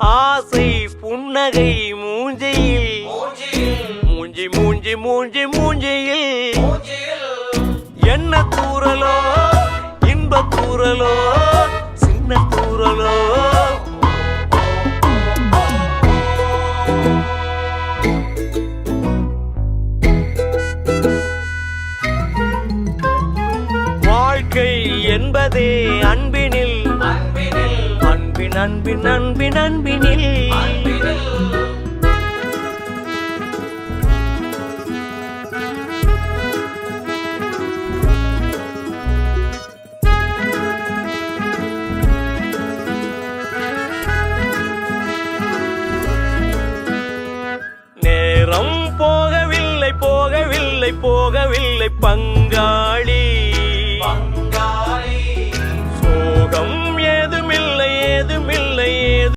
ஆசை புன்னகை மூஞ்சியில் மூஞ்சி மூஞ்சி மூஞ்சி மூஞ்சியில் என்ன தூரலோ இன்ப தூரலோ சின்ன தூரலோ வாழ்க்கை என்பதே அன்பினில் அன்பின் அன்பின் அன்பின் அன்பினில் நேரம் போகவில்லை போகவில்லை போகவில்லை பங்காளி